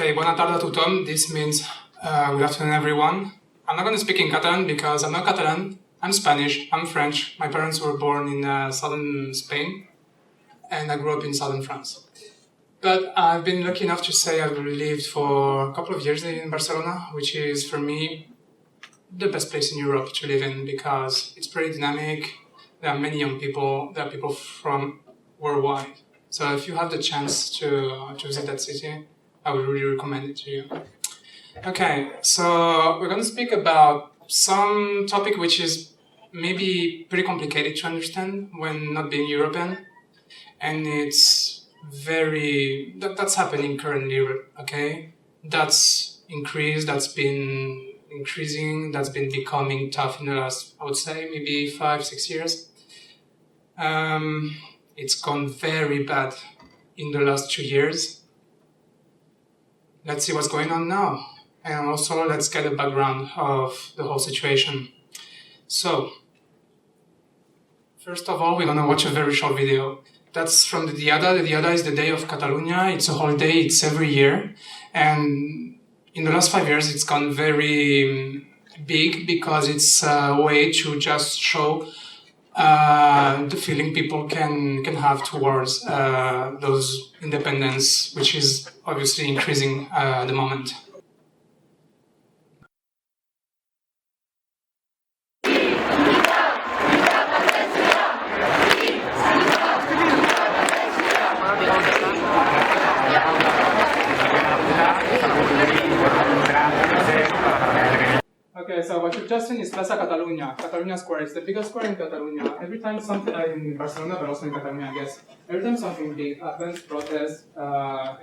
Okay, bona tarda a tothom. This means good afternoon, everyone. I'm not going to speak in Catalan because I'm not Catalan. I'm Spanish. I'm French. My parents were born in southern Spain, and I grew up in southern France. But I've been lucky enough to say I've lived for a couple of years in Barcelona, which is for me the best place in Europe to live in because it's pretty dynamic. There are many young people. There are people from worldwide. So if you have the chance to visit that city, I would really recommend it to you. Okay, so we're going to speak about some topic which is maybe pretty complicated to understand when not being European, and it's that's happening currently. Okay, that's been increasing, that's been becoming tough in the last, I would say, maybe 5-6 years. It's gone very bad in the last 2 years. Let's see what's going on now. And also, let's get a background of the whole situation. So, first of all, we're going to watch a very short video. That's from the Diada. The Diada is the day of Catalonia. It's a holiday. It's every year. And in the last 5 years, it's gone very big because it's a way to just show the feeling people can have towards those independence, which is obviously increasing at the moment. Okay, so what you've just seen is Plaza Catalunya, Catalunya Square. It's the biggest square in Catalonia. Every time something, in Barcelona, but also in Catalonia, I guess, every time something big happens, protest,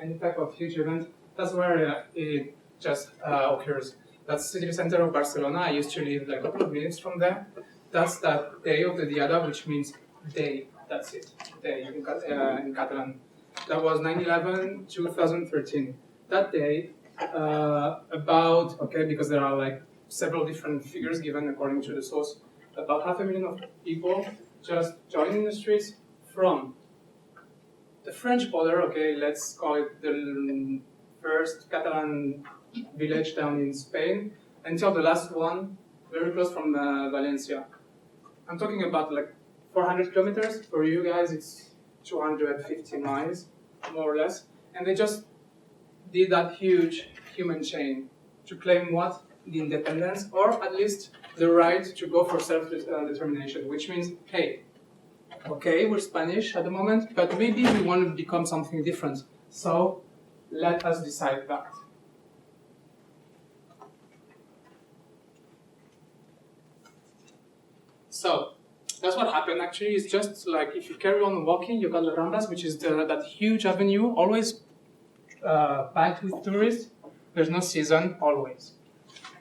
any type of huge event, that's where it just occurs. That's the city center of Barcelona. I used to live like a couple of minutes from there. That's that day of the Diada, which means day. That's it, day in Catalan. That was 9/11, 2013. That day, because there are like several different figures given according to the source, about 500,000 of people just joining the streets from the French border, okay, let's call it the first Catalan village down in Spain, until the last one, very close from Valencia. I'm talking about like 400 kilometers. For you guys, it's 250 miles, more or less. And they just did that huge human chain to claim what? The independence, or at least the right to go for self-determination, which means, hey, okay, we're Spanish at the moment, but maybe we want to become something different. So let us decide that. So that's what happened actually. It's just like if you carry on walking, you got the Ramblas, which is that huge avenue, always packed with tourists. There's no season, always.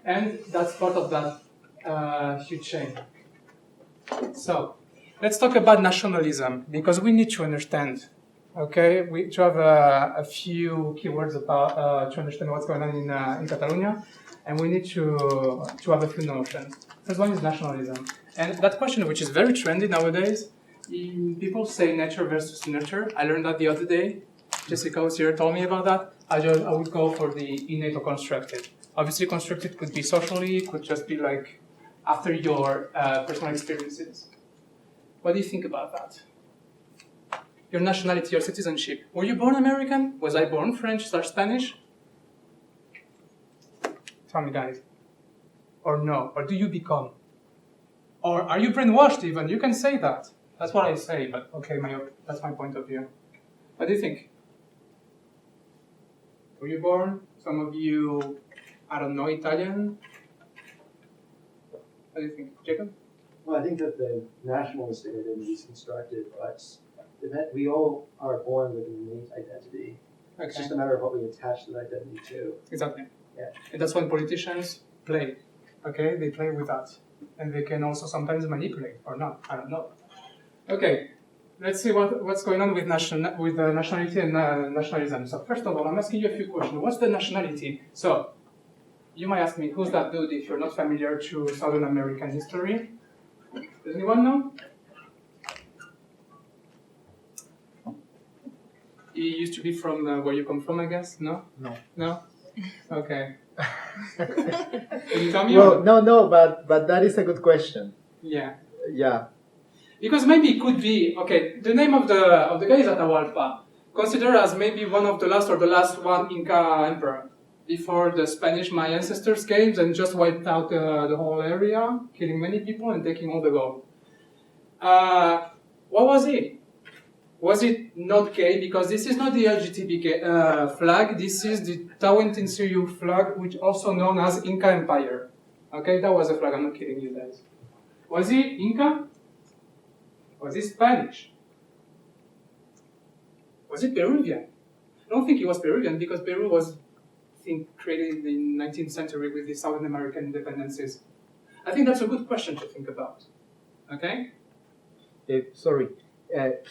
And that's part of that huge chain. So let's talk about nationalism, because we need to understand, okay? We to have a few keywords about to understand what's going on in Catalonia, and we need to have a few notions. First one is nationalism. And that question, which is very trendy nowadays, people say nature versus nurture. I learned that the other day. Jessica was here, told me about that. I would go for the innate or constructed. Obviously, constructed could be socially, could just be like after your personal experiences. What do you think about that? Your nationality, your citizenship. Were you born American? Was I born French/Spanish? Tell me, guys. Or no? Or do you become? Or are you brainwashed even? You can say that. That's what I say, but okay, that's my point of view. What do you think? Were you born? Some of you, I don't know, Italian? What do you think? Jacob? Well, I think that the nationalistic identity is constructed, but we all are born with an innate identity. Okay. It's just a matter of what we attach that identity to. Exactly. Yeah. And that's when politicians play. Okay, they play with that. And they can also sometimes manipulate, or not, I don't know. Okay, let's see what's going on with nationality and nationalism. So first of all, I'm asking you a few questions. What's the nationality? So, you might ask me, who's that dude if you're not familiar to Southern American history? Does anyone know? He used to be from where you come from, I guess? No? No. No? Okay. Can you tell me? Well, no, but that is a good question. Yeah. Yeah. Because maybe it could be, okay, the name of the guy is Atahualpa, considered as maybe one of the last or the last one Inca emperor before the Spanish, my ancestors came and just wiped out the whole area, killing many people and taking all the gold. What was he? Was it not gay? Because this is not the LGBT flag, this is the Tawantinsuyu flag, which also known as Inca Empire. Okay, that was a flag, I'm not kidding you guys. Was he Inca? Was he Spanish? Was he Peruvian? I don't think he was Peruvian because Peru was, I think, created in the 19th century with the Southern American independences. I think that's a good question to think about. Okay? Sorry.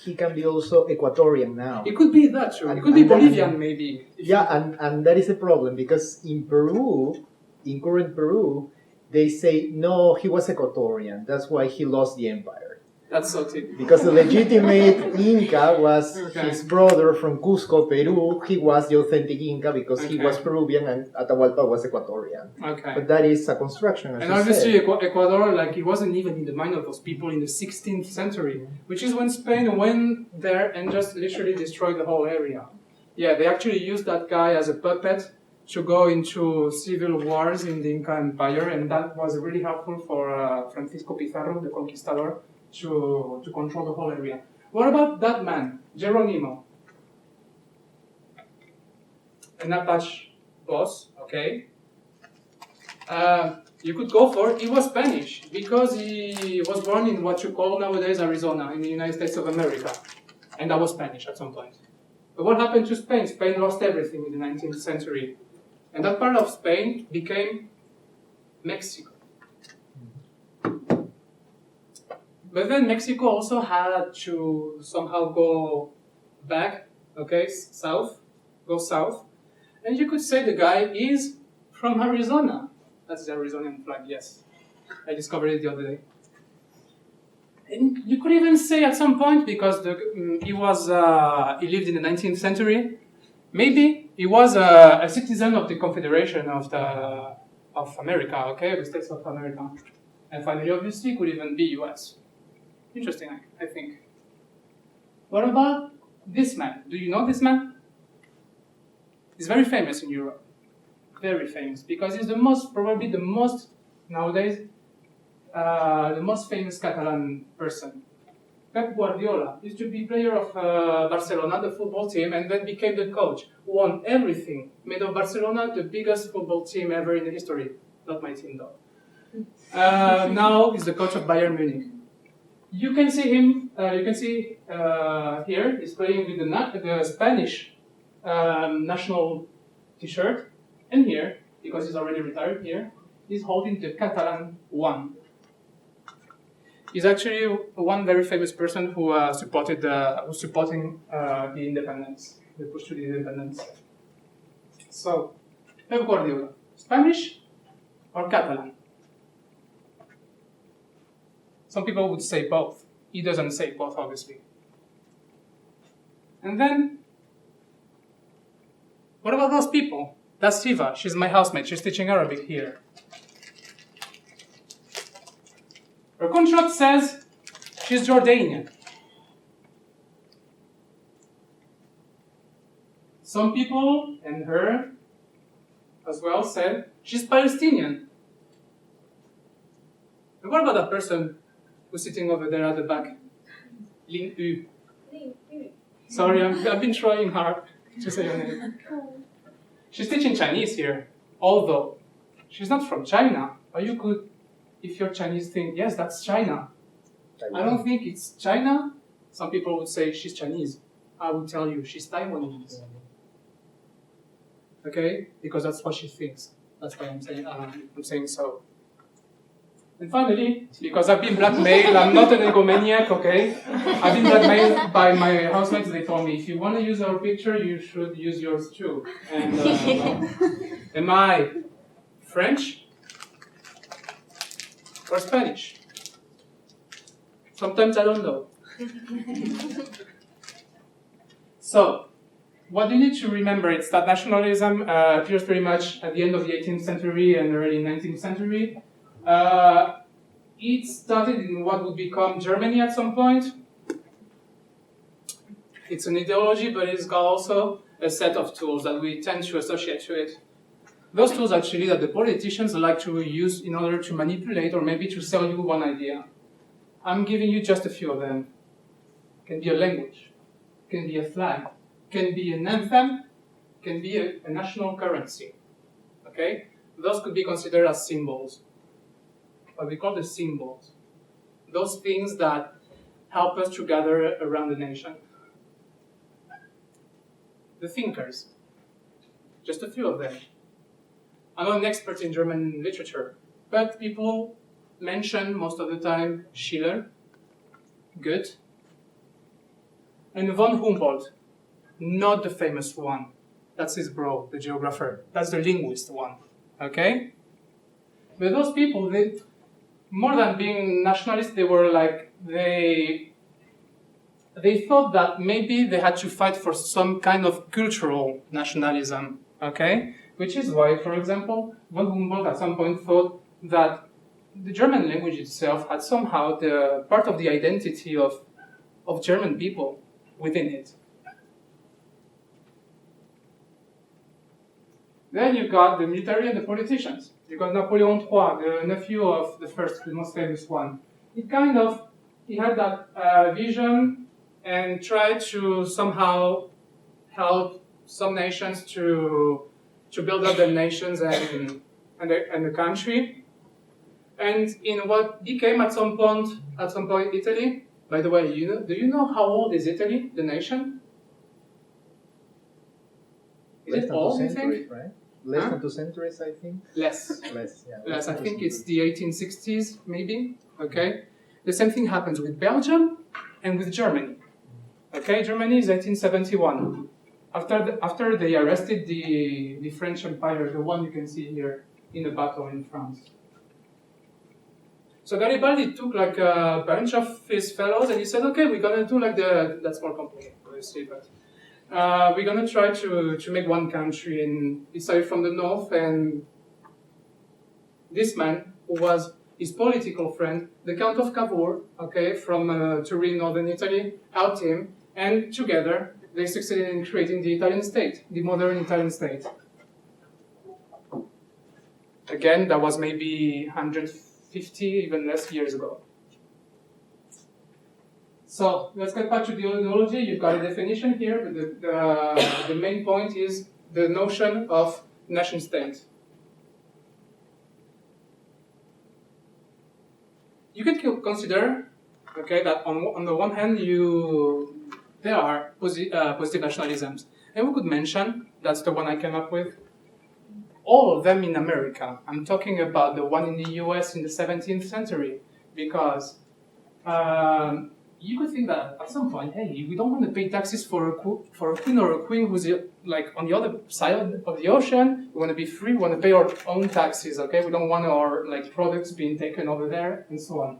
He can be also Ecuadorian now. It could be that too. It could be Bolivian maybe. Yeah, and that is a problem because in Peru, in current Peru, they say, no, he was Ecuadorian. That's why he lost the empire. That's so typical. Because the legitimate Inca was his brother from Cusco, Peru. He was the authentic Inca because he was Peruvian and Atahualpa was Ecuadorian. Okay. But that is a construction, as and you obviously said. Ecuador, like, it wasn't even in the mind of those people in the 16th century, which is when Spain went there and just literally destroyed the whole area. Yeah, they actually used that guy as a puppet to go into civil wars in the Inca Empire, and that was really helpful for Francisco Pizarro, the conquistador, to control the whole area. What about that man, Geronimo? An Apache boss, okay? You could go for it. He was Spanish because he was born in what you call nowadays Arizona in the United States of America. And that was Spanish at some point. But what happened to Spain? Spain lost everything in the 19th century. And that part of Spain became Mexico. But then Mexico also had to somehow go back, okay, south, go south. And you could say the guy is from Arizona. That's the Arizonian flag, yes. I discovered it the other day. And you could even say at some point, because he lived in the 19th century, maybe he was a citizen of the Confederation of America, okay, the States of America. And finally, obviously, could even be US. Interesting, I think. What about this man? Do you know this man? He's very famous in Europe. Very famous, because he's probably the most, nowadays, the most famous Catalan person. Pep Guardiola used to be player of Barcelona, the football team, and then became the coach. Won everything. Made of Barcelona the biggest football team ever in the history. Not my team, though. Now he's the coach of Bayern Munich. You can see him, here, he's playing with the Spanish national t-shirt. And here, because he's already retired here, he's holding the Catalan 1. He's actually one very famous person who was supporting the independence, the push to the independence. So, Pep Guardiola, Spanish or Catalan? Some people would say both. He doesn't say both, obviously. And then, what about those people? That's Shiva. She's my housemate. She's teaching Arabic here. Her contract says she's Jordanian. Some people, and her as well, said she's Palestinian. And what about that person who's sitting over there at the back? Lin Yu. Sorry, I've been trying hard to say her name. She's teaching Chinese here, although she's not from China. Or you could, if you're Chinese, think, yes, that's China. I don't think it's China. Some people would say she's Chinese. I would tell you she's Taiwanese. Okay? Because that's what she thinks. That's why I'm saying so. And finally, because I've been blackmailed, I'm not an egomaniac, okay? I've been blackmailed by my housemates. They told me, if you want to use our picture, you should use yours too. And am I French or Spanish? Sometimes I don't know. So, what you need to remember is that nationalism appears pretty much at the end of the 18th century and early 19th century. It started in what would become Germany at some point. It's an ideology, but it's got also a set of tools that we tend to associate to it. Those tools actually that the politicians like to use in order to manipulate or maybe to sell you one idea. I'm giving you just a few of them. It can be a language, it can be a flag, it can be an anthem, it can be a national currency. Okay? Those could be considered as symbols. What we call the symbols. Those things that help us to gather around the nation. The thinkers. Just a few of them. I'm not an expert in German literature, but people mention most of the time Schiller, Goethe, and von Humboldt. Not the famous one. That's his bro, the geographer. That's the linguist one. Okay? But those people, they, more than being nationalists, they were like, they thought that maybe they had to fight for some kind of cultural nationalism, okay? Which is why, for example, von Humboldt at some point thought that the German language itself had somehow the part of the identity of German people within it. Then you got the military and the politicians. You got Napoleon III, the nephew of the first, the most famous one. He had that vision and tried to somehow help some nations to build up their nations and the country. And in what became at some point Italy. By the way, do you know how old is Italy, the nation? Is it old, you think? Right? Less than 2 centuries, I think. Less. Less, I think it's the 1860s, maybe. Okay. The same thing happens with Belgium and with Germany. Okay, Germany is 1871. After they arrested the French Empire, the one you can see here in the battle in France. So Garibaldi took like a bunch of his fellows and he said, okay, we're gonna do like that's more complicated, obviously, but we're gonna try to make one country, and he started from the north, and this man, who was his political friend, the Count of Cavour, okay, from Turin, northern Italy, helped him, and together they succeeded in creating the Italian state, the modern Italian state. Again, that was maybe 150, even less years ago. So let's get back to the ideology. You've got a definition here, but the main point is the notion of nation state. You can consider, okay, that on the one hand, there are positive nationalisms, and we could mention, that's the one I came up with, all of them in America. I'm talking about the one in the US in the 17th century, because you could think that at some point, hey, we don't want to pay taxes for a king or a queen who's like on the other side of the ocean. We want to be free. We want to pay our own taxes. Okay, we don't want our like products being taken over there and so on.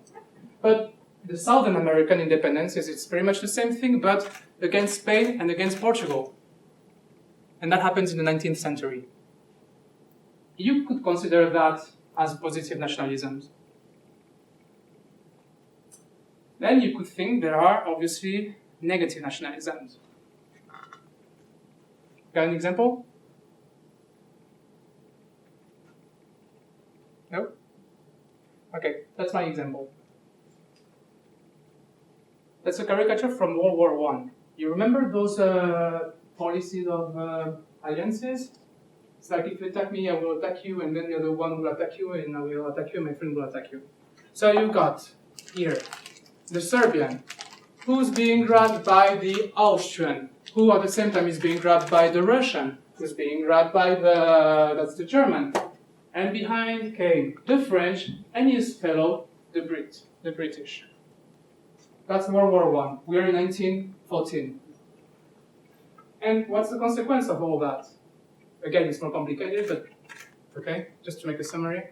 But the Southern American independence it's pretty much the same thing, but against Spain and against Portugal, and that happens in the 19th century. You could consider that as positive nationalisms. Then you could think there are obviously negative nationalisms. Got an example? No? Okay, that's my example. That's a caricature from World War I. You remember those policies of alliances? It's like, if you attack me, I will attack you, and then the other one will attack you, and I will attack you, my friend will attack you. So you got here the Serbian, who's being grabbed by the Austrian, who at the same time is being grabbed by the Russian, who's being grabbed by that's the German. And behind came the French and his fellow, the British. That's World War I. We are in 1914. And what's the consequence of all that? Again, it's more complicated, but okay, just to make a summary.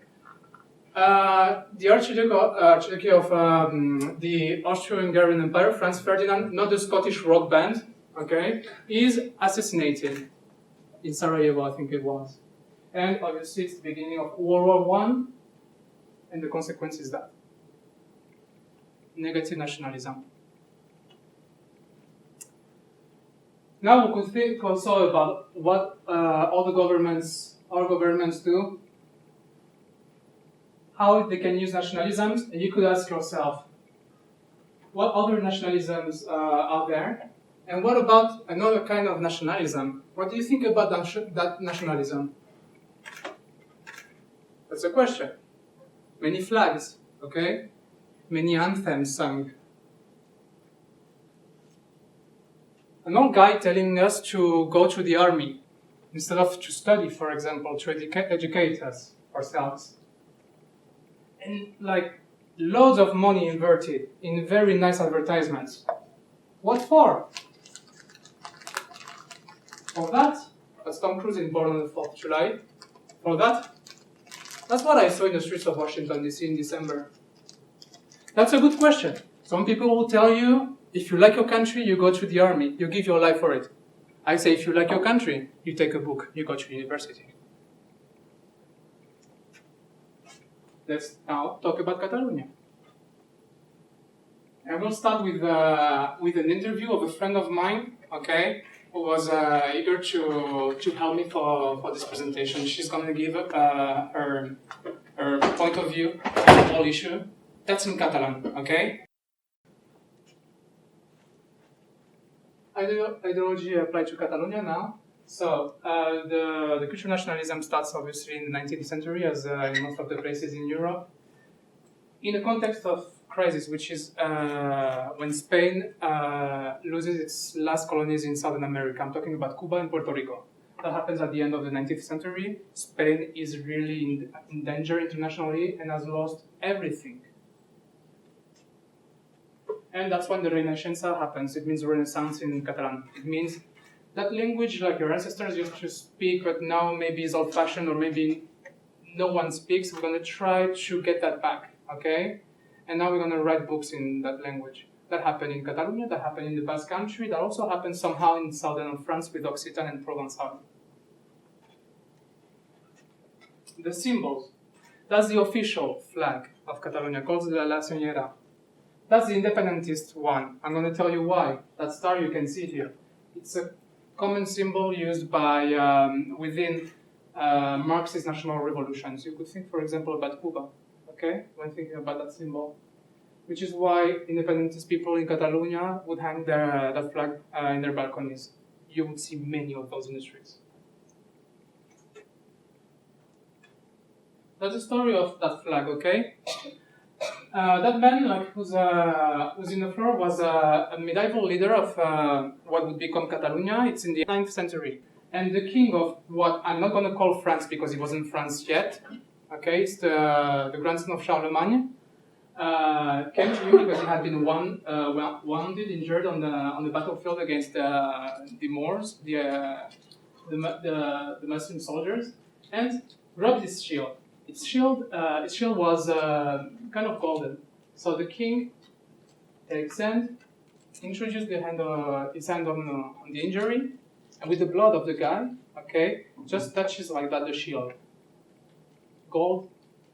The Archduke of the Austro-Hungarian Empire, Franz Ferdinand, not the Scottish rock band, okay, is assassinated in Sarajevo, I think it was. And obviously it's the beginning of World War I, and the consequence is that. Negative nationalism. Now we could think also about what our governments do, how they can use nationalisms, and you could ask yourself, what other nationalisms are there? And what about another kind of nationalism? What do you think about that nationalism? That's a question. Many flags, okay? Many anthems sung. An old guy telling us to go to the army instead of to study, for example, to educate us ourselves. And like loads of money inverted in very nice advertisements. What for? For that? That's Tom Cruise in Born on the 4th of July. For that? That's what I saw in the streets of Washington, D.C. in December. That's a good question. Some people will tell you, if you like your country, you go to the army, you give your life for it. I say, if you like your country, you take a book, you go to university. Let's now talk about Catalonia. And we'll start with an interview of a friend of mine, okay, who was eager to help me for this presentation. She's going to give her point of view on the whole issue. That's in Catalan, okay? Ideology applied to Catalonia now. So the cultural nationalism starts obviously in the 19th century, as in most of the places in Europe, in a context of crisis, which is when Spain loses its last colonies in Southern America. I'm talking about Cuba and Puerto Rico. That happens at the end of the 19th century. Spain is really in danger internationally and has lost everything. And that's when the Renaixença happens. It means Renaissance in Catalan. It means that language, like your ancestors used to speak, but now maybe is old-fashioned or maybe no one speaks. We're going to try to get that back, okay? And now we're going to write books in that language. That happened in Catalonia, that happened in the Basque Country, that also happened somehow in southern France with Occitan and Provençal. The symbols. That's the official flag of Catalonia, called La Senyera. That's the independentist one. I'm going to tell you why. That star you can see here. It's a common symbol used by within Marxist national revolutions. You could think, for example, about Cuba, okay, when thinking about that symbol. Which is why independentist people in Catalonia would hang that flag in their balconies. You would see many of those in the streets. That's the story of that flag, okay? That man, like who's in the floor, was a medieval leader of what would become Catalonia. It's in the 9th century. And the king of what I'm not going to call France because he wasn't France yet, okay, it's the grandson of Charlemagne, came to him because he had been wounded, injured on the battlefield against the Moors, the Muslim soldiers, and grabbed his shield. Its shield was kind of golden. So the king takes hand, introduced his hand on the injury, and with the blood of the guy, okay, just touches like that the shield. Gold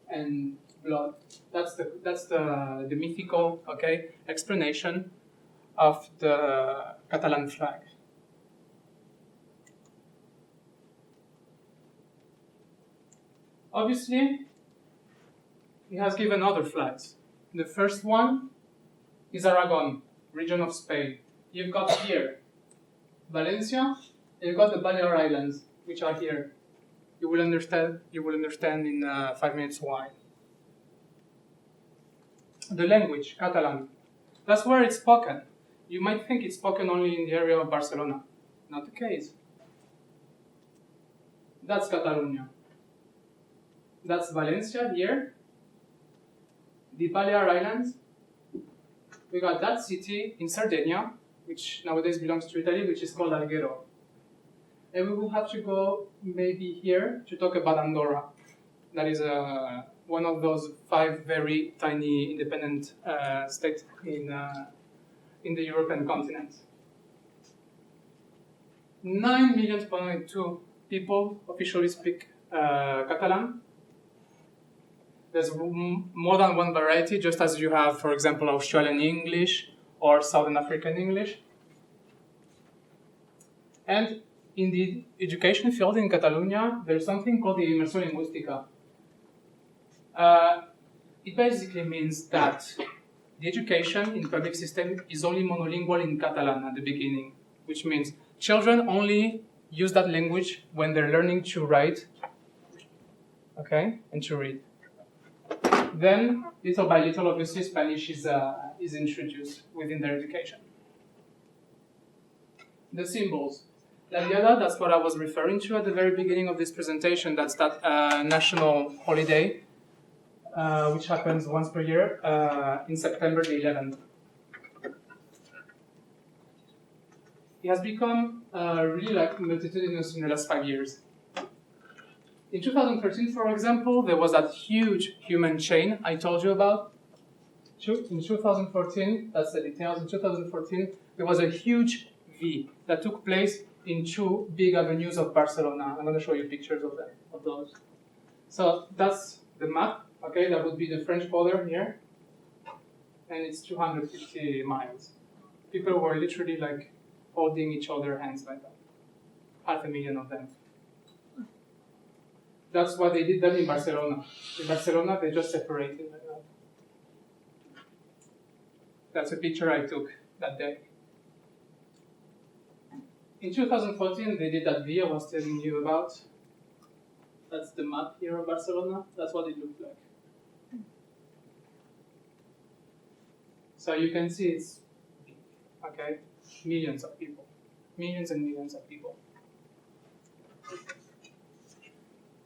and blood. That's the mythical, okay, explanation of the Catalan flag. Obviously, he has given other flags. The first one is Aragon, region of Spain. You've got here Valencia, and you've got the Balear Islands, which are here. You will understand in 5 minutes why. The language, Catalan. That's where it's spoken. You might think it's spoken only in the area of Barcelona. Not the case. That's Catalonia. That's Valencia here. The Balear Islands. We got that city in Sardinia, which nowadays belongs to Italy, which is called Alghero. And we will have to go maybe here to talk about Andorra. That is one of those 5 very tiny independent states in the European continent. 9,000,000 people officially speak Catalan. There's more than one variety, just as you have, for example, Australian English or Southern African English. And in the education field in Catalonia, there's something called the Immersión Lingüística. It basically means that the education in the public system is only monolingual in Catalan at the beginning, which means children only use that language when they're learning to write, okay, and to read. Then, little by little, obviously, Spanish is introduced within their education. The symbols. La Diada, that's what I was referring to at the very beginning of this presentation. That's that national holiday, which happens once per year in September the 11th. It has become really like multitudinous in the last 5 years. In 2013, for example, there was that huge human chain I told you about. In 2014, that's the details. In 2014, there was a huge V that took place in 2 big avenues of Barcelona. I'm going to show you pictures of them, of those. So that's the map. Okay, that would be the French border here, and it's 250 miles. People were literally like holding each other's hands like that. 500,000 of them. That's why they did that in Barcelona. In Barcelona, they just separated like that. That's a picture I took that day. In 2014, they did that V I was telling you about. That's the map here of Barcelona. That's what it looked like. So you can see it's, okay, millions of people. Millions and millions of people.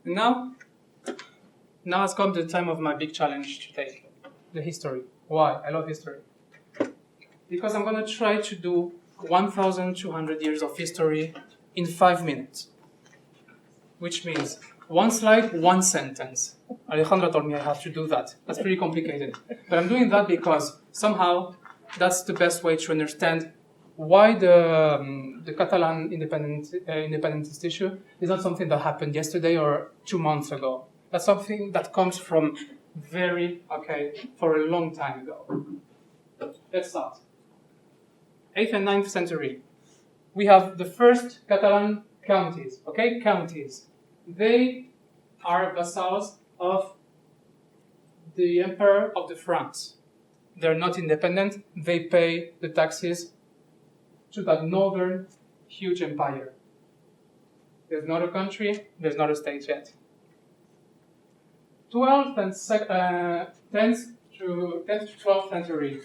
And now has come the time of my big challenge today, the history. Why? I love history. Because I'm going to try to do 1,200 years of history in 5 minutes. Which means 1 slide, 1 sentence. Alejandro told me I have to do that. That's pretty complicated. But I'm doing that because somehow that's the best way to understand why the Catalan independentist issue is not something that happened yesterday or 2 months ago. That's something that comes from for a long time ago. Let's start. 8th and 9th century. We have the first Catalan counties, okay? Counties. They are vassals of the Emperor of the Franks. They're not independent. They pay the taxes to that northern huge empire. There's not a country, there's not a state yet. 12th and 10th to 12th century.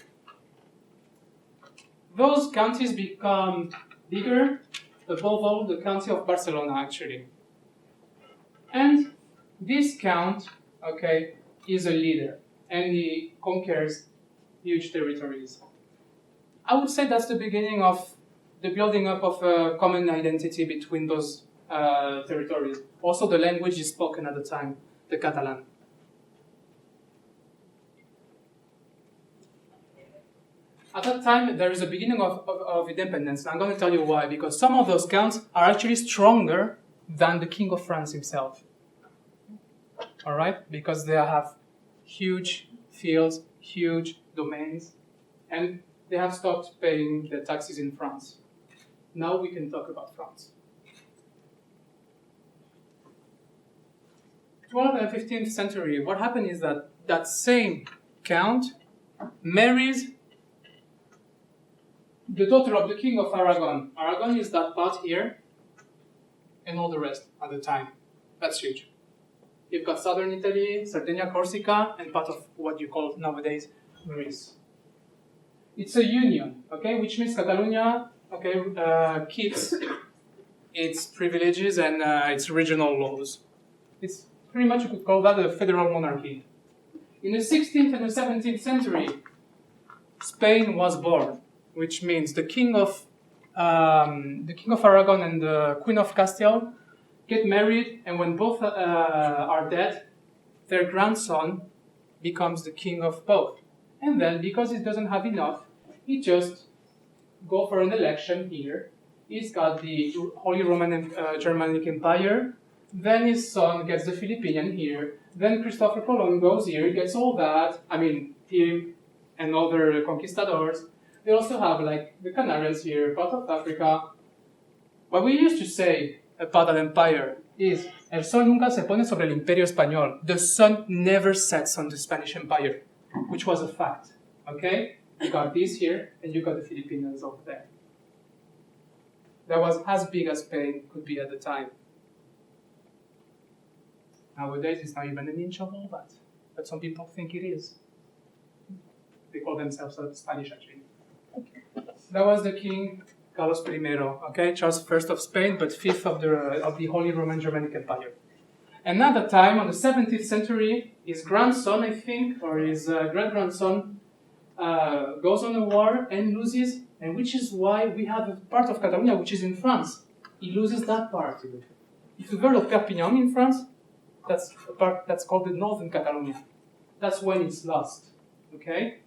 Those counties become bigger, above all the county of Barcelona actually. And this count, okay, is a leader and he conquers huge territories. I would say that's the beginning of the building up of a common identity between those territories. Also, the language is spoken at the time, the Catalan. At that time, there is a beginning of independence. I'm going to tell you why. Because some of those counts are actually stronger than the King of France himself. All right? Because they have huge fields, huge domains, and they have stopped paying the taxes in France. Now we can talk about France. 12th and 15th century, what happened is that same count marries the daughter of the King of Aragon. Aragon is that part here, and all the rest at the time. That's huge. You've got southern Italy, Sardinia, Corsica, and part of what you call nowadays Greece. It's a union, okay, which means Catalonia, keeps its privileges and its regional laws. It's pretty much, you could call that a federal monarchy. In the 16th and the 17th century, Spain was born, which means the king of Aragon and the Queen of Castile get married, and when both are dead, their grandson becomes the king of both. And then, because he doesn't have enough, he just go for an election here, he's got the Holy Roman Germanic Empire. Then his son gets the Philippine here. Then Christopher Colon goes here, he gets all that. I mean, him and other conquistadors. They also have like the Canarians here, part of Africa. What we used to say about an empire is el sol nunca se pone sobre el imperio español. The sun never sets on the Spanish Empire, which was a fact. Okay? You got this here, and you got the Filipinos over there. That was as big as Spain could be at the time. Nowadays, it's not even an inch of all that. But some people think it is. They call themselves Spanish, actually. That was the king Carlos I, okay? Charles I of Spain, but fifth of the Holy Roman Germanic Empire. And at that time, on the 17th century, his grandson, I think, or his great-grandson, goes on a war and loses, and which is why we have a part of Catalonia which is in France. He loses that part. If you've heard of Perpignan in France, that's a part that's called the Northern Catalonia. That's when it's lost, okay?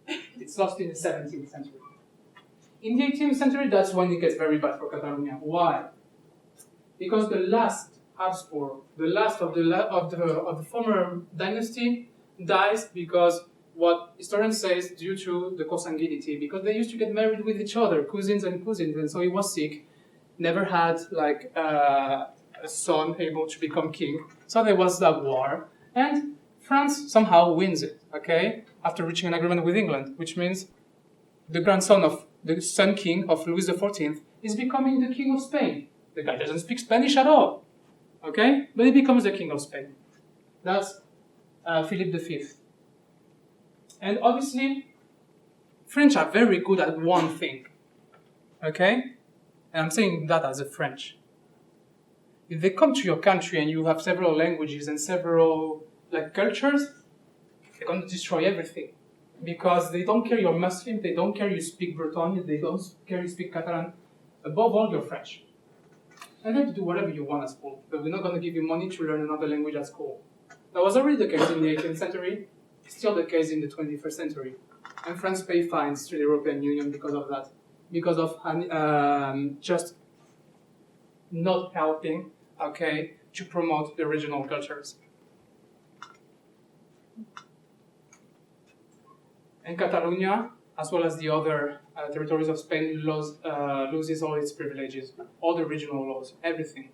It's lost in the 17th century. In the 18th century, that's when it gets very bad for Catalonia. Why? Because the last Habsburg, the last of the former dynasty, dies because what historians say is due to the consanguinity, because they used to get married with each other, cousins, and so he was sick, never had like a son able to become king. So there was that war, and France somehow wins it, okay, after reaching an agreement with England, which means the grandson of the son king of Louis XIV is becoming the king of Spain. The guy doesn't speak Spanish at all, okay, but he becomes the king of Spain. That's Philip V. And obviously, French are very good at one thing, okay? And I'm saying that as a French. If they come to your country and you have several languages and several cultures, they're going to destroy everything. Because they don't care you're Muslim, they don't care you speak Breton, they don't care you speak Catalan. Above all, you're French. And then to do whatever you want at school, but we're not going to give you money to learn another language at school. That was already the case in the 18th century, still the case in the 21st century. And France paid fines to the European Union because of that. Because of just not helping, okay, to promote the regional cultures. And Catalonia, as well as the other territories of Spain, loses all its privileges, all the regional laws, everything.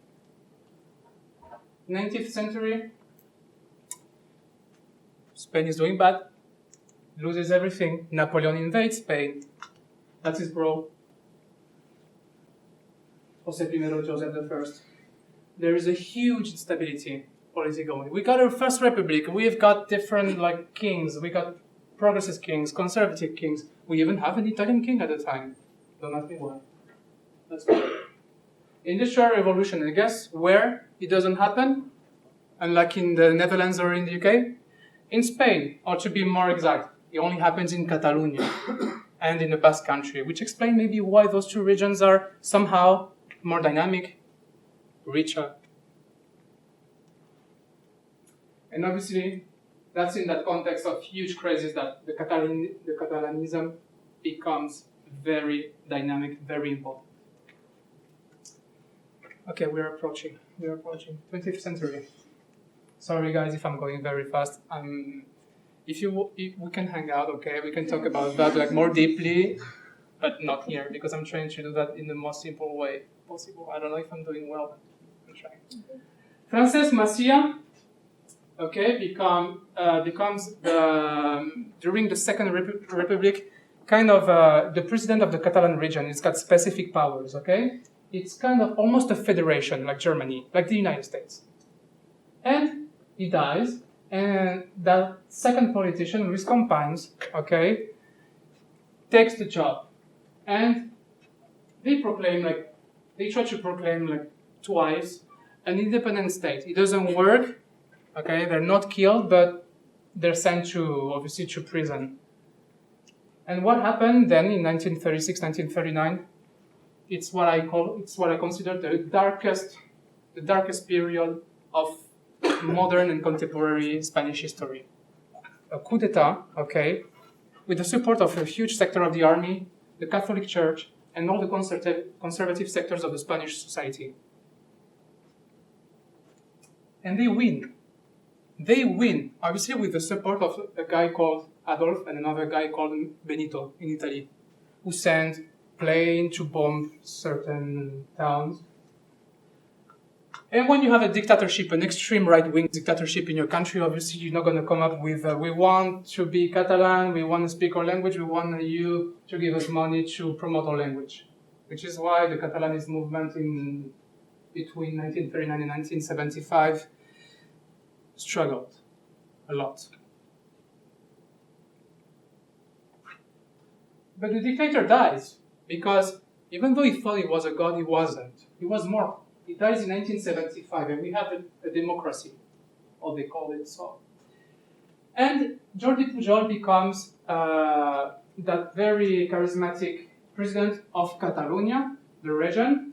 19th century, Spain is doing bad, loses everything. Napoleon invades Spain. That's his bro. Jose I, Joseph I. There is a huge instability politically. We got our first republic. We've got different kings. We got progressive kings, conservative kings. We even have an Italian king at the time. Don't ask me why. That's why. Industrial revolution, I guess, where it doesn't happen, unlike in the Netherlands or in the UK. In Spain, or to be more exact, it only happens in Catalonia and in the Basque Country, which explains maybe why those two regions are somehow more dynamic, richer. And obviously, that's in that context of huge crisis that the Catalanism becomes very dynamic, very important. Okay, we're approaching 20th century. Sorry guys if I'm going very fast. If we can hang out, okay, we can talk about that more deeply, but not here, because I'm trying to do that in the most simple way possible. I don't know if I'm doing well, but I'm trying. Francesc Macià, okay, becomes during the Second Republic kind of the president of the Catalan region. It's got specific powers, okay? It's kind of almost a federation, like Germany, like the United States. And he dies, and that second politician, Luis Companys, okay, takes the job. And they try to proclaim twice an independent state. It doesn't work, okay, they're not killed, but they're sent obviously to prison. And what happened then in 1936, 1939, it's what I consider the darkest period of modern and contemporary Spanish history. A coup d'etat, okay, with the support of a huge sector of the army, the Catholic Church, and all the conservative sectors of the Spanish society. And they win. They win, obviously with the support of a guy called Adolf and another guy called Benito in Italy, who sent planes to bomb certain towns. And when you have a dictatorship, an extreme right-wing dictatorship in your country, obviously you're not going to come up with, we want to be Catalan, we want to speak our language, we want you to give us money to promote our language. Which is why the Catalanist movement in between 1939 and 1975 struggled a lot. But the dictator dies, because even though he thought he was a god, he wasn't. He was more. He dies in 1975, and we have a democracy, or they call it so. And Jordi Pujol becomes that very charismatic president of Catalonia, the region,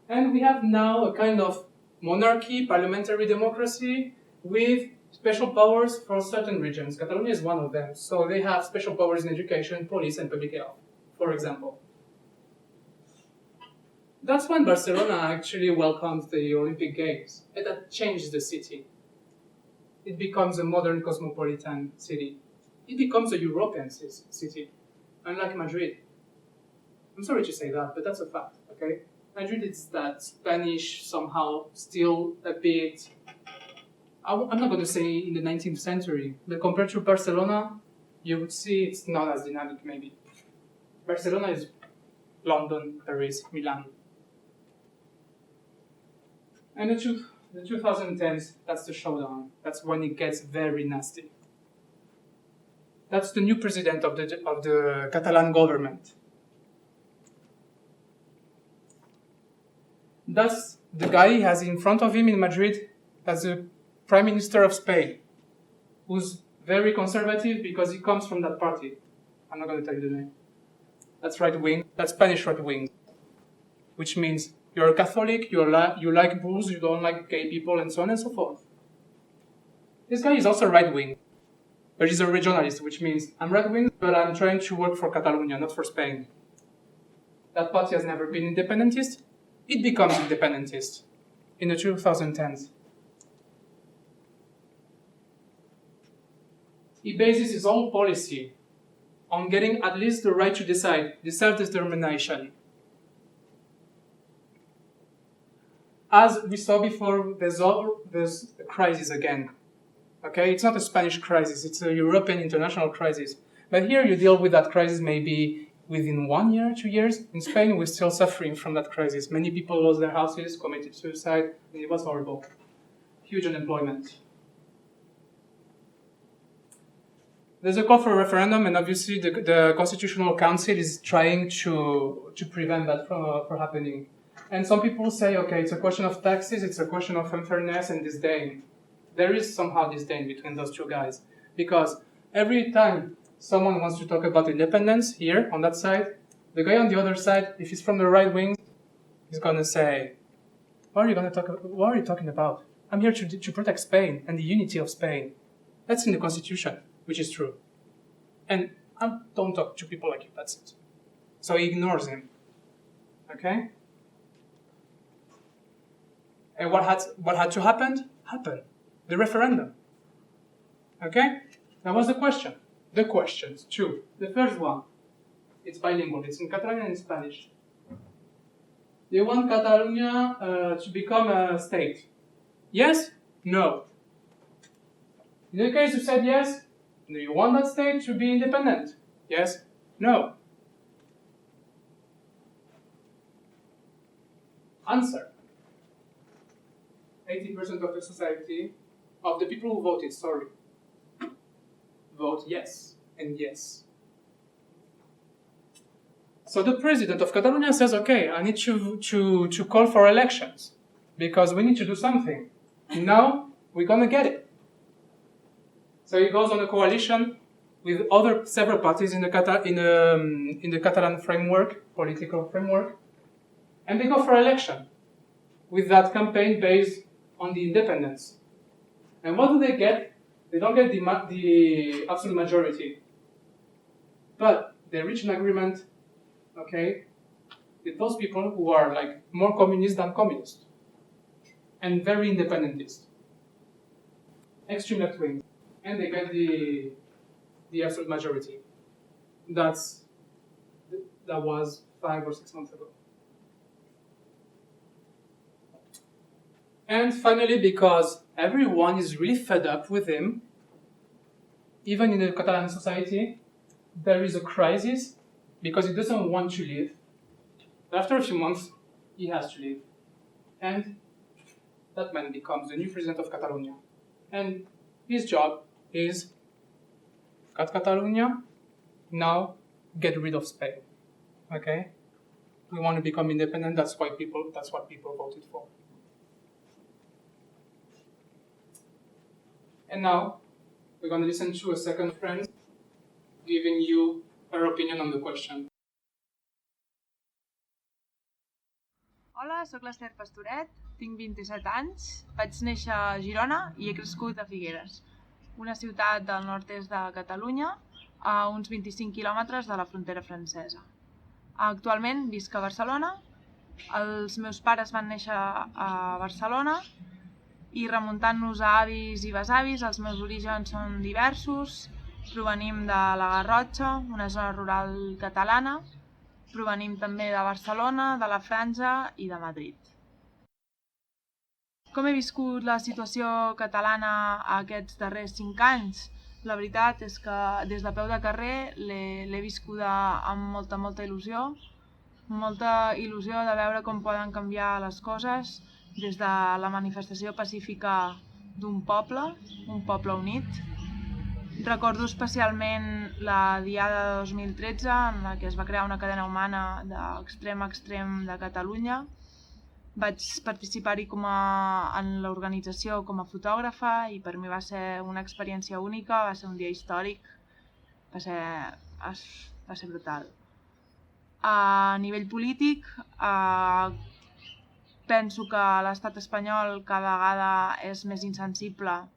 and we have now a kind of monarchy, parliamentary democracy, with special powers for certain regions. Catalonia is one of them, so they have special powers in education, police, and public health, for example. That's when Barcelona actually welcomes the Olympic Games, and that changed the city. It becomes a modern cosmopolitan city. It becomes a European city, unlike Madrid. I'm sorry to say that, but that's a fact, okay? Madrid is that Spanish, somehow, still a bit, I'm not going to say in the 19th century, but compared to Barcelona, you would see it's not as dynamic, maybe. Barcelona is London, Paris, Milan. And the 2010s, that's the showdown. That's when it gets very nasty. That's the new president of the Catalan government. That's the guy he has in front of him in Madrid as the Prime Minister of Spain, who's very conservative because he comes from that party. I'm not going to tell you the name. That's right wing. That's Spanish right wing, which means you're a Catholic, you like booze, you don't like gay people, and so on and so forth. This guy is also right wing, but he's a regionalist, which means I'm right wing, but I'm trying to work for Catalonia, not for Spain. That party has never been independentist. It becomes independentist in the 2010s. He bases his whole policy on getting at least the right to decide, the self-determination. As we saw before, there's a crisis again. Okay, it's not a Spanish crisis, it's a European international crisis. But here you deal with that crisis maybe within 1 year, 2 years. In Spain, we're still suffering from that crisis. Many people lost their houses, committed suicide, and it was horrible. Huge unemployment. There's a call for a referendum, and obviously the Constitutional Council is trying to prevent that from happening. And some people say, okay, it's a question of taxes, it's a question of unfairness and disdain. There is somehow disdain between those two guys. Because every time someone wants to talk about independence here, on that side, the guy on the other side, if he's from the right wing, he's going to say, what are you talking about? I'm here to protect Spain and the unity of Spain. That's in the Constitution, which is true. And I don't talk to people like you, that's it. So he ignores him. Okay? And what had to happen? Happened. The referendum. Okay? That was the question. The questions, two. The first one, it's bilingual. It's in Catalan and in Spanish. They want Catalonia to become a state. Yes? No. In the case you said yes, do you want that state to be independent? Yes? No. Answer. 80% of the society, of the people who voted, vote yes and yes. So the president of Catalonia says, okay, I need to call for elections because we need to do something. Now we're going to get it. So he goes on a coalition with several parties in the Catalan framework, political framework, and they go for election with that campaign based on the independence. And what do they get? They don't get the absolute majority, but they reach an agreement, okay, with those people who are like more communist than communist and very independentist, extreme left wing, and they get the absolute majority. That was 5 or 6 months ago. And finally, because everyone is really fed up with him, even in the Catalan society, there is a crisis because he doesn't want to leave. After a few months, he has to leave. And that man becomes the new president of Catalonia. And his job is cut Catalonia, now get rid of Spain. Okay? We want to become independent, that's what people voted for. And now, we're going to listen to a second friend giving you her opinion on the question. Hola, sóc l'Ester Pastoret, tinc 27 anys, vaig néixer a Girona i he crescut a Figueres, una ciutat del nord-est de Catalunya, a uns 25 quilòmetres de la frontera francesa. Actualment visc a Barcelona, els meus pares van néixer a Barcelona i remuntant-nos a avis i besavis, els meus orígens són diversos, provenim de la Garrotxa, una zona rural catalana, provenim també de Barcelona, de la Franja i de Madrid. Com he viscut la situació catalana aquests darrers 5 anys? La veritat és que des de peu de carrer l'he viscuda amb molta il·lusió de veure com poden canviar les coses des de la manifestació pacífica d'un poble, un poble unit. Recordo especialment la Diada de 2013, en la que es va crear una cadena humana d'extrem a extrem de Catalunya. Vaig participar-hi en l'organització com a fotògrafa i per mi va ser una experiència única, va ser un dia històric, va ser brutal. A nivell polític, penso que l'estat espanyol cada vegada és més insensible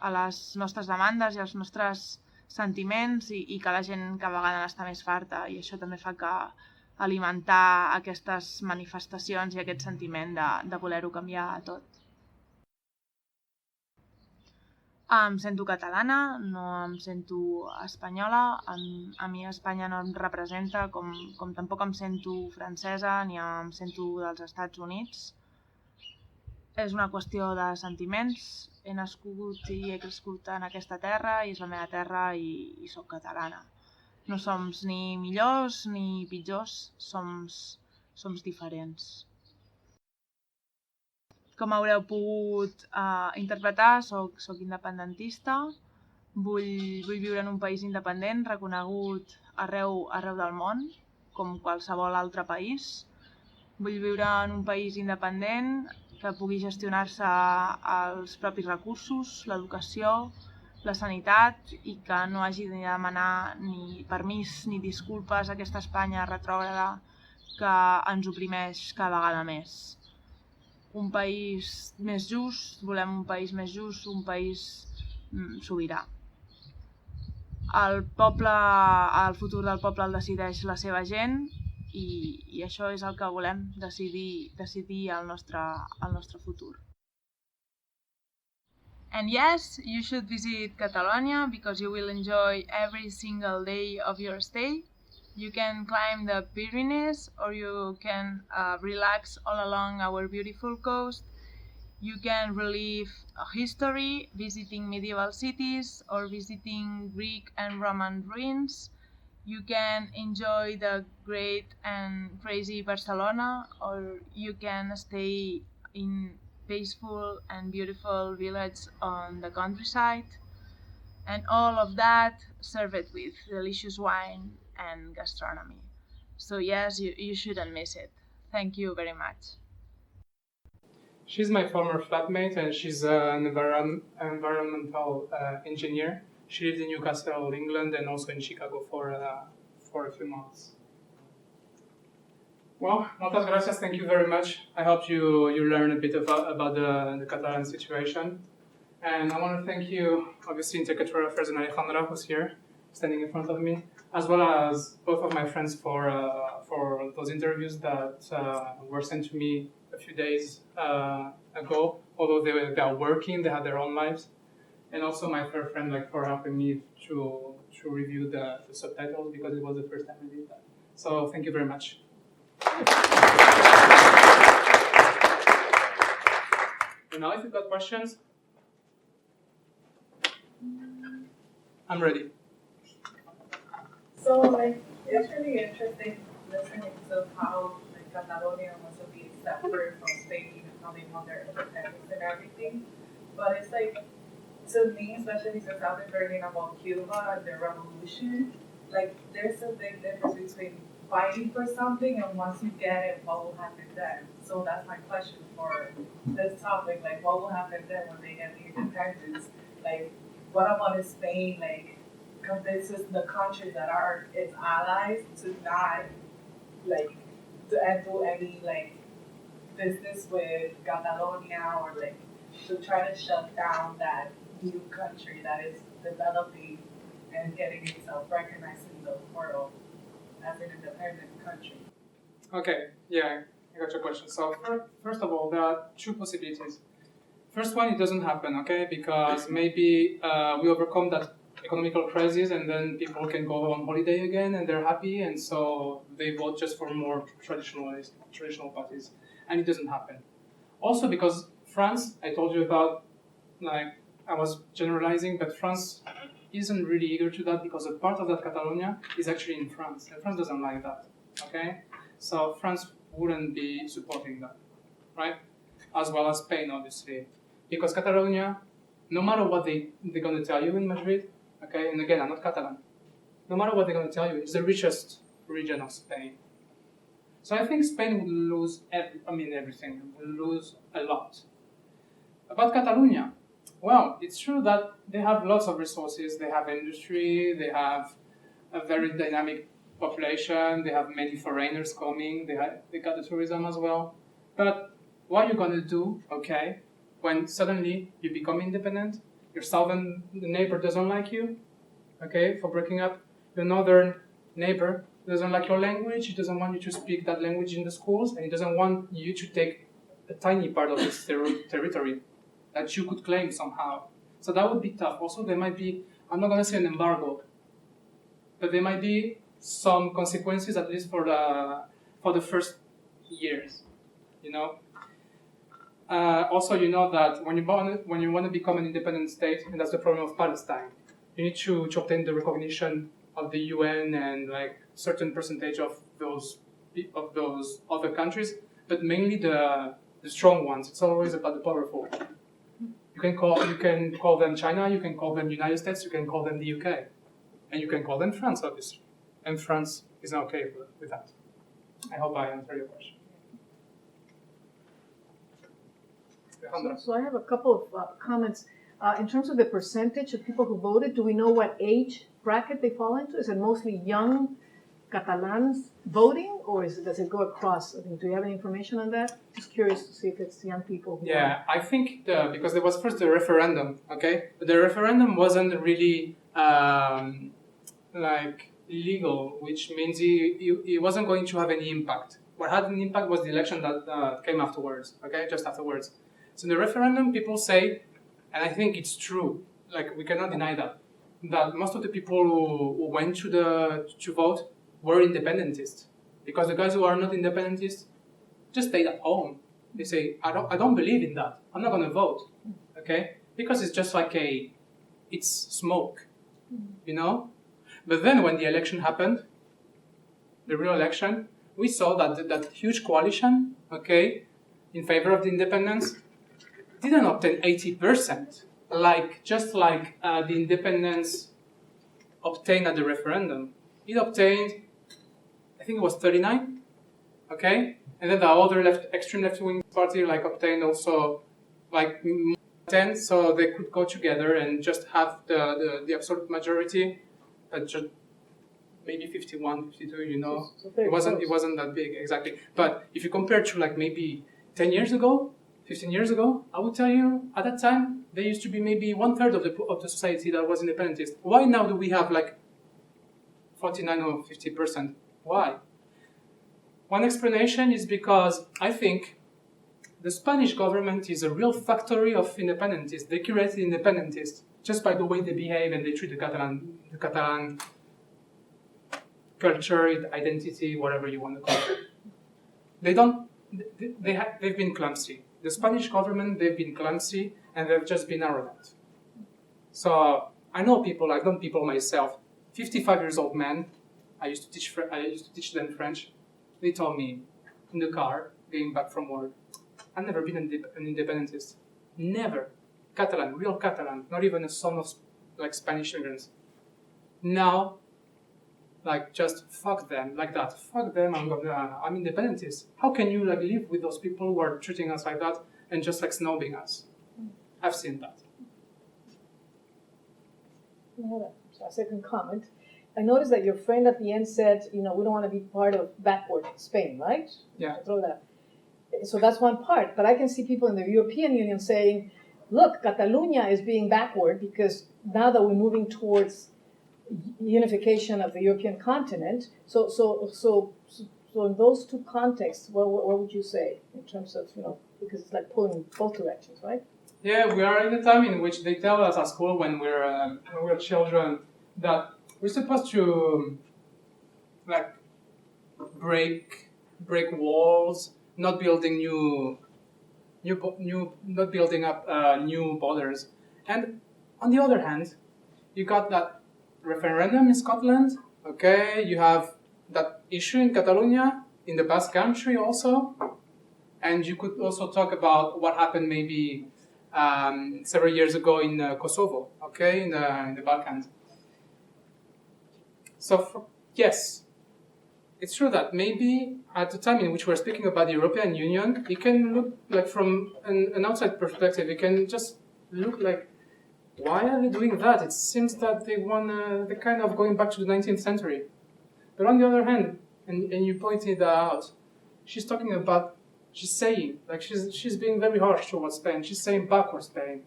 a les nostres demandes i als nostres sentiments i que la gent cada vegada n'està més farta i això també fa que alimentar aquestes manifestacions i aquest sentiment de voler-ho canviar tot. Em sento catalana, no em sento espanyola, a mi Espanya no em representa com tampoc em sento francesa ni em sento dels Estats Units. És una qüestió de sentiments, he nascut i he crescut en aquesta terra i és la meva terra i soc catalana. No som ni millors ni pitjors, som diferents. Com haureu pogut interpretar, soc independentista, vull viure en un país independent, reconegut arreu del món, com qualsevol altre país. Vull viure en un país independent que pugui gestionar-se els propis recursos, l'educació, la sanitat i que no hagi de demanar ni permís ni disculpes a aquesta Espanya retrògrada que ens oprimeix cada vegada més. Un país més just, volem un país més just, un país sobirà. El futur del poble el decideix la seva gent i això és el que volem, decidir el nostre futur. And yes, you should visit Catalonia because you will enjoy every single day of your stay. You can climb the Pyrenees or you can relax all along our beautiful coast. You can relive history, visiting medieval cities or visiting Greek and Roman ruins. You can enjoy the great and crazy Barcelona or you can stay in peaceful and beautiful village on the countryside, and all of that served with delicious wine and gastronomy. So yes, you shouldn't miss it. Thank you very much. She's my former flatmate and she's an environmental engineer. She lived in Newcastle, England and also in Chicago for a few months. Well, muchas gracias, thank you very much. I hope you learn a bit about the Catalan situation. And I want to thank you, obviously, Intercultural Affairs and Alejandra, who's here, standing in front of me, as well as both of my friends for for those interviews that were sent to me a few days ago. Although they are working, they have their own lives, and also my fair friend for helping me to review the subtitles because it was the first time I did that. So thank you very much. And now, if you've got questions, I'm ready. So, it's really interesting listening to how Catalonia wants to be separate from Spain, even how they want their independence and everything. But it's to me, especially since I've been learning about Cuba and the revolution, there's a big difference between fighting for something and once you get it, what will happen then? So that's my question for this topic, what will happen then when they get the independence? What about in Spain, convinces the countries that are its allies to not, to do any, business with Catalonia or, to try to shut down that new country that is developing and getting itself recognized in the world as an independent country. Okay, yeah, I got your question. So first of all, there are two possibilities. First one, it doesn't happen, okay, because maybe we overcome that economical crisis and then people can go on holiday again and they're happy and so they vote just for more traditional parties, and it doesn't happen. Also because France, I told you about, I was generalizing, but France isn't really eager to that because a part of that Catalonia is actually in France, and France doesn't like that, okay? So France wouldn't be supporting that, right? As well as Spain, obviously. Because Catalonia, no matter what they're going to tell you in Madrid, okay, and again, I'm not Catalan, no matter what they're going to tell you, it's the richest region of Spain. So I think Spain would lose everything, will lose a lot. About Catalonia, well, it's true that they have lots of resources, they have industry, they have a very dynamic population, they have many foreigners coming, they got the tourism as well. But what you're going to do, okay, when suddenly you become independent, your southern neighbor doesn't like you, okay, for breaking up, your northern neighbor doesn't like your language, he doesn't want you to speak that language in the schools, and he doesn't want you to take a tiny part of this territory that you could claim somehow. So that would be tough. Also, there might be, I'm not going to say an embargo, but there might be some consequences, at least for the first years, you know. Also, you know that when you want to become an independent state, and that's the problem of Palestine, you need to obtain the recognition of the UN and certain percentage of those other countries, but mainly the strong ones. It's always about the powerful. You can call them China, you can call them United States, you can call them the UK, and you can call them France, obviously. And France is not okay with that. I hope I answered your question. So I have a couple of comments. In terms of the percentage of people who voted, do we know what age bracket they fall into? Is it mostly young Catalans voting, or does it go across? I mean, do you have any information on that? Just curious to see if it's young people. Yeah, I think because there was first the referendum, okay? But the referendum wasn't really legal, which means it wasn't going to have any impact. What had an impact was the election that came afterwards, okay? Just afterwards. So in the referendum, people say, and I think it's true, we cannot deny that most of the people who went to vote were independentists, because the guys who are not independentists just stayed at home. They say, I don't believe in that. I'm not going to vote, okay? Because it's just it's smoke, you know? But then when the election happened, the real election, we saw that huge coalition, okay, in favor of the independence, didn't obtain 80%, the independence obtained at the referendum. It obtained, I think it was 39, okay? And then the other extreme left-wing party obtained also 10, so they could go together and just have the absolute majority, but just maybe 51, 52, you know. So it wasn't that big, exactly. But if you compare to maybe 10 years ago, 15 years ago, I would tell you, at that time, there used to be maybe 1/3 of the society that was independentist. Why now do we have 49 or 50%? Why? One explanation is because I think the Spanish government is a real factory of independentists. They created independentists just by the way they behave and they treat the Catalan culture, identity, whatever you want to call it. They've been clumsy. The Spanish government, they've been clumsy and they've just been arrogant. So I've known people myself. 55 years old man. I used to teach them French. They told me in the car going back from work, I've never been an independentist. Never. Catalan, real Catalan, not even a son of like Spanish immigrants. Now, like just fuck them like that. Fuck them. I'm independentist. How can you like live with those people who are treating us like that and just like snobbing us? I've seen that. A second comment. I noticed that your friend at the end said, we don't want to be part of backward Spain, right? Yeah. So that's one part. But I can see people in the European Union saying, look, Catalonia is being backward because now that we're moving towards unification of the European continent. So in those two contexts, what would you say in terms of, because it's like pulling in both directions, right? Yeah, we are in a time in which they tell us at school when we're children that we're supposed to like break walls, not building not building up new borders. And on the other hand, you got that referendum in Scotland. Okay, you have that issue in Catalonia, in the Basque Country also, and you could also talk about what happened maybe several years ago in Kosovo. Okay, in the Balkans. So yes, it's true that maybe at the time in which we're speaking about the European Union, it can look like from an outside perspective, it can just look like, why are they doing that? It seems that they're kind of going back to the 19th century. But on the other hand, and you pointed that out, she's saying, like she's being very harsh towards Spain. She's saying backward Spain.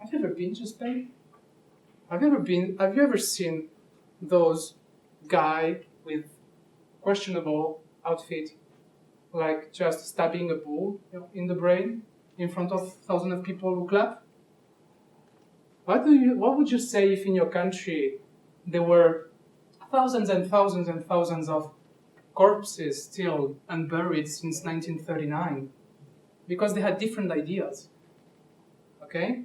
Have you ever been to Spain? Have you ever seen those guy with questionable outfit, like just stabbing a bull in the brain in front of thousands of people who clap? What would you say if in your country there were thousands and thousands and thousands of corpses still unburied since 1939 because they had different ideas? Okay?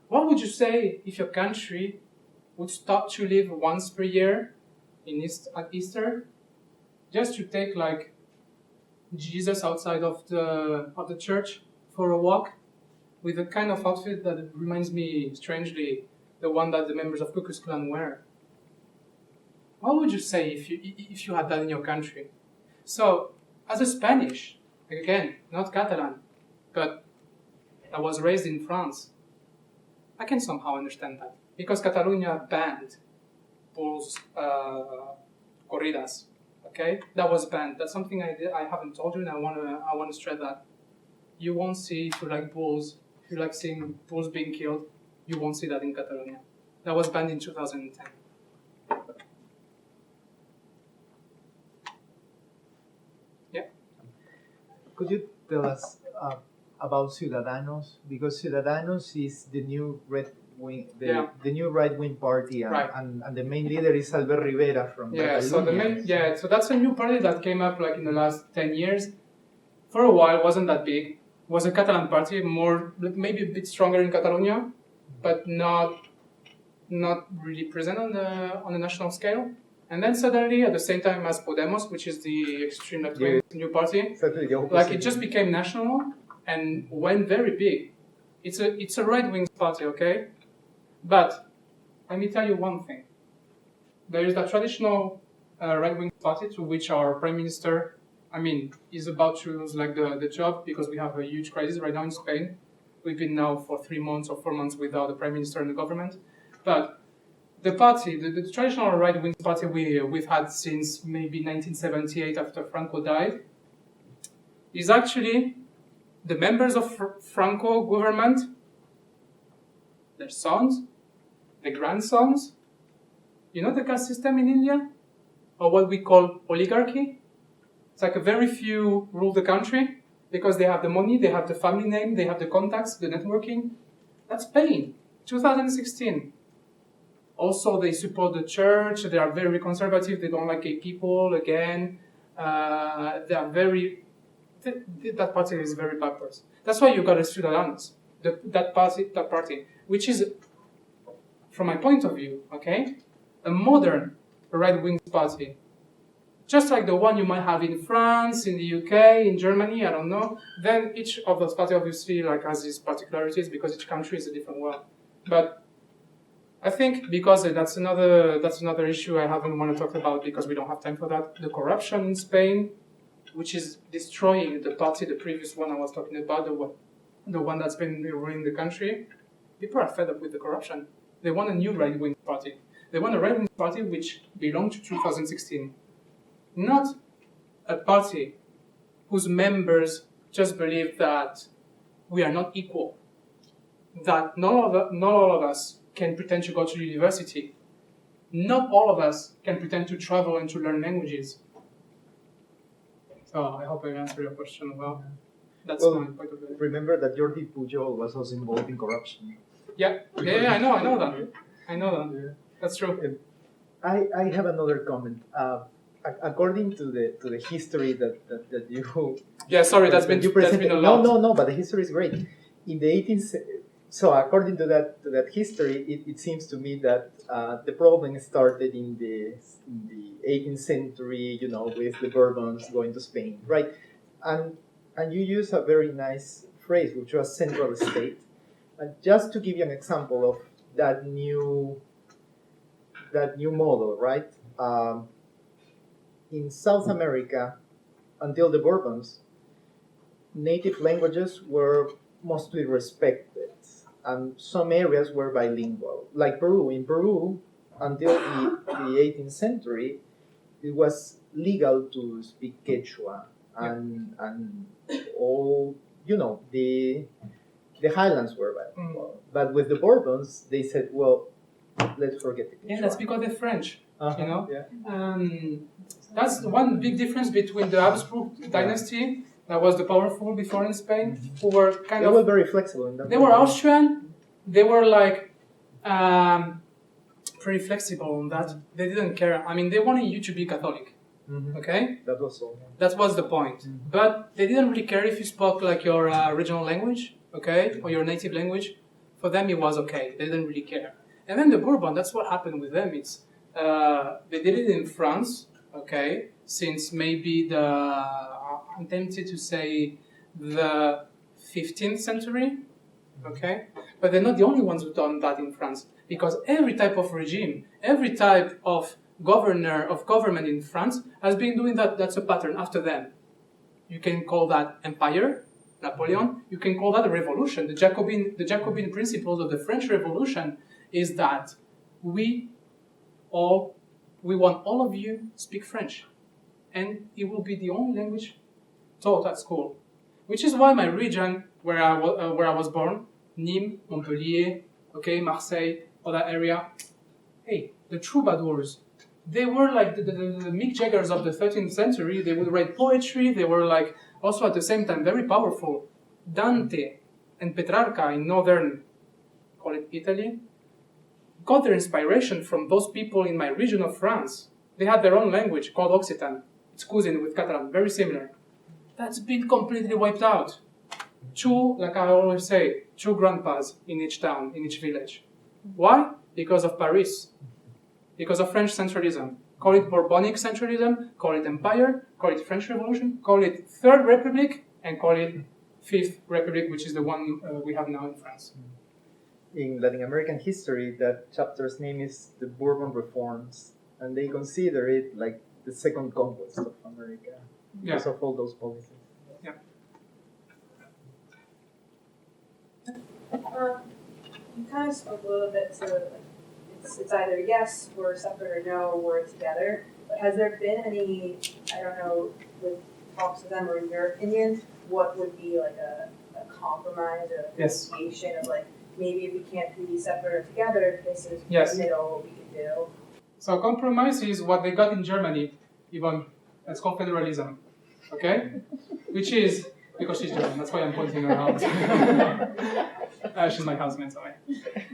What would you say if your country would stop to live once per year at Easter, just to take like Jesus outside of the church for a walk with a kind of outfit that reminds me strangely the one that the members of Ku Klux Klan wear? What would you say if you had that in your country? So, as a Spanish, again, not Catalan, but I was raised in France, I can somehow understand that. Because Catalonia banned bulls, corridas, okay? That was banned. That's something I haven't told you, and I want to stress that. You won't see, if you like bulls, if you like seeing bulls being killed, you won't see that in Catalonia. That was banned in 2010. Yeah. Could you tell us about Ciudadanos? Because Ciudadanos is the new the new right-wing party, and the main leader is Albert Rivera from Catalonia. So that's a new party that came up like in the last 10 years. For a while, it wasn't that big. It was a Catalan party, more maybe a bit stronger in Catalonia, but not really present on the national scale. And then suddenly, at the same time as Podemos, which is the extreme left-wing new party, like it just became national and went very big. It's a right-wing party, okay? But let me tell you one thing. There is that traditional right-wing party to which our Prime Minister, is about to lose like the job because we have a huge crisis right now in Spain. We've been now for 3 months or 4 months without the Prime Minister and the government. But the party, the traditional right-wing party we've had since maybe 1978 after Franco died, is actually the members of Franco government, their sons, the grandsons. You know the caste system in India? or what we call oligarchy. It's like a very few rule the country because they have the money, they have the family name, they have the contacts, the networking. That's Spain, 2016. Also, they support the church. They are very conservative. They don't like gay people. Again, they are very. That party is very backwards. That's why you got a Ciudadanos, that party, which is, from my point of view, okay, a modern right-wing party, just like the one you might have in France, in the UK, in Germany. I don't know. Then each of those parties obviously like has its particularities because each country is a different world. But I think because that's another issue I haven't want to talk about because we don't have time for that. The corruption in Spain, which is destroying the party, the previous one I was talking about, the one that's been ruining the country. People are fed up with the corruption. They want a new right-wing party. They want a right-wing party which belonged to 2016, not a party whose members just believe that we are not equal, that not all of us can pretend to go to university. Not all of us can pretend to travel and to learn languages. So I hope I answered your question well. That's my point of view. Remember that Jordi Pujol was also involved in corruption. Yeah, I know that. Yeah. That's true. I have another comment. According to the history that you that's been a lot. No, but the history is great. In the 18th. So according to that history, it seems to me that the problem started in the 18th century, with the Bourbons going to Spain, right? And you use a very nice phrase, which was central state. And just to give you an example of that new model, right? In South America, until the Bourbons, native languages were mostly respected. And some areas were bilingual, like Peru. In Peru, until the 18th century, it was legal to speak Quechua, and all the highlands were bilingual. But with the Bourbons, they said, well, let's forget the Quechua. Yeah, that's because they're French. Yeah. That's one big difference between the Habsburg dynasty. That was the powerful before in Spain, who were they were very flexible in that. They were Austrian. They were like pretty flexible on that. They didn't care. I mean, they wanted you to be Catholic. Mm-hmm. Okay. That was all. That was the point. Mm-hmm. But they didn't really care if you spoke like your original language, okay, or your native language. For them, it was okay. They didn't really care. And then the Bourbon. That's what happened with them. It's they did it in France, okay, since maybe I'm tempted to say the 15th century, okay? But they're not the only ones who've done that in France, because every type of regime, every type of government in France has been doing that. That's a pattern after them. You can call that empire, Napoleon. You can call that a revolution. The Jacobin principles of the French Revolution is that we want all of you to speak French, and it will be the only language taught at school, which is why my region, where I was born, Nîmes, Montpellier, okay, Marseille, all that area. Hey, the troubadours, they were like the Mick Jaggers of the 13th century. They would write poetry. They were like also at the same time very powerful. Dante and Petrarca in northern, call it Italy, got their inspiration from those people in my region of France. They had their own language called Occitan. It's cousin with Catalan, very similar. That's been completely wiped out. Like I always say, two grandpas in each town, in each village. Why? Because of Paris. Because of French centralism. Call it Bourbonic centralism, call it empire, call it French Revolution, call it Third Republic, and call it Fifth Republic, which is the one we have now in France. In Latin American history, that chapter's name is the Bourbon Reforms, and they consider it like the second conquest of America because of all those policies. Yeah. You kind of spoke a little bit to it's either yes, we're separate, or no, we're together. But has there been any, I don't know, with talks with them, or in your opinion, what would be like a compromise or a negotiation of like, maybe if we can't be separate or together, this is the middle what we can do? So compromise is what they got in Germany, even. It's called federalism, okay? Which is, because she's German, that's why I'm pointing her out. She's my housemate, sorry.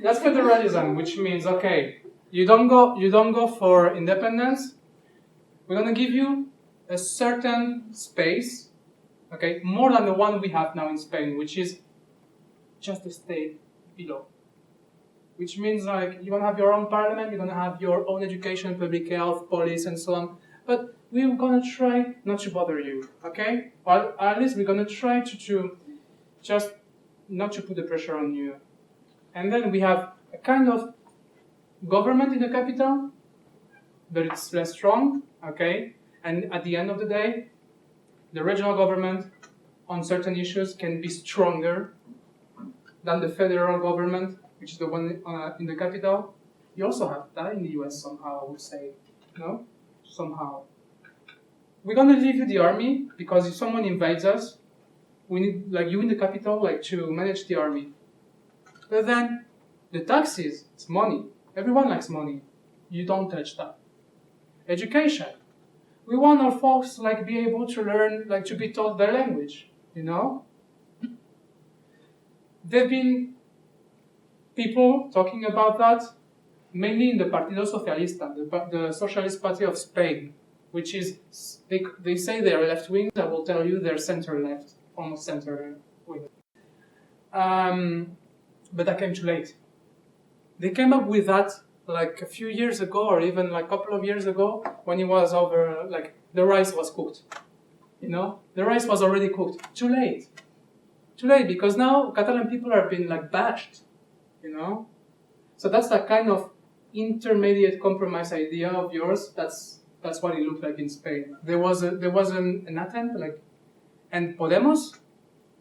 That's federalism, which means, okay, you don't go for independence. We're gonna give you a certain space, okay, more than the one we have now in Spain, which is just a state below. Which means like you're gonna have your own parliament, you're gonna have your own education, public health, police, and so on. But we're gonna try not to bother you, okay? Or at least we're gonna try to just not to put the pressure on you. And then we have a kind of government in the capital, but it's less strong, okay? And at the end of the day, the regional government on certain issues can be stronger than the federal government, which is the one in the capital. You also have that in the US somehow, I would say, no? Somehow. We're gonna leave you the army, because if someone invades us, we need, like you in the capital, like to manage the army. But then, the taxes, it's money. Everyone likes money. You don't touch that. Education. We want our folks like be able to learn, like to be taught their language, you know? There've been people talking about that, mainly in the Partido Socialista, the Socialist Party of Spain, which is, they say they're left-wing, I will tell you they're center-left, almost center-wing. But that came too late. They came up with that like a few years ago, or even like a couple of years ago, when it was over, like the rice was cooked. You know, the rice was already cooked. Too late. Too late, because now Catalan people are being like bashed. You know, so that's that kind of intermediate compromise idea of yours. That's what it looked like in Spain. There was an attempt, like, and Podemos,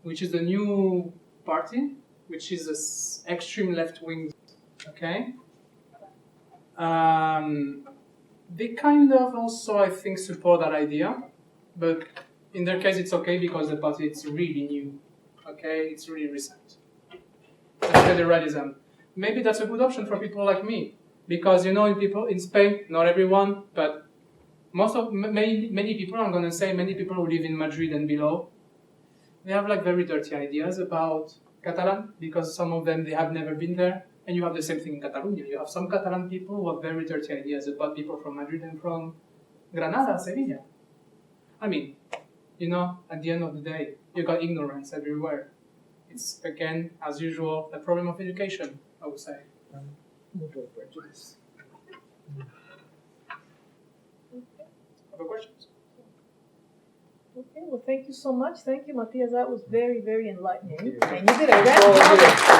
which is the new party, which is an extreme left wing. Okay. They kind of also, I think, support that idea, but in their case, it's okay because the party is really new. Okay, it's really recent. It's federalism. Maybe that's a good option for people like me, because you know, in Spain, not everyone, but many people. I'm gonna say many people who live in Madrid and below, they have like very dirty ideas about Catalan, because some of them they have never been there. And you have the same thing in Catalonia. You have some Catalan people who have very dirty ideas about people from Madrid and from Granada, Sevilla. I mean, you know, at the end of the day, you got ignorance everywhere. It's, again, as usual, a problem of education, I would say. Mutual prejudice. Other questions? Okay, well, thank you so much. Thank you, Matias. That was very, very enlightening. Thank you. And you did a great job.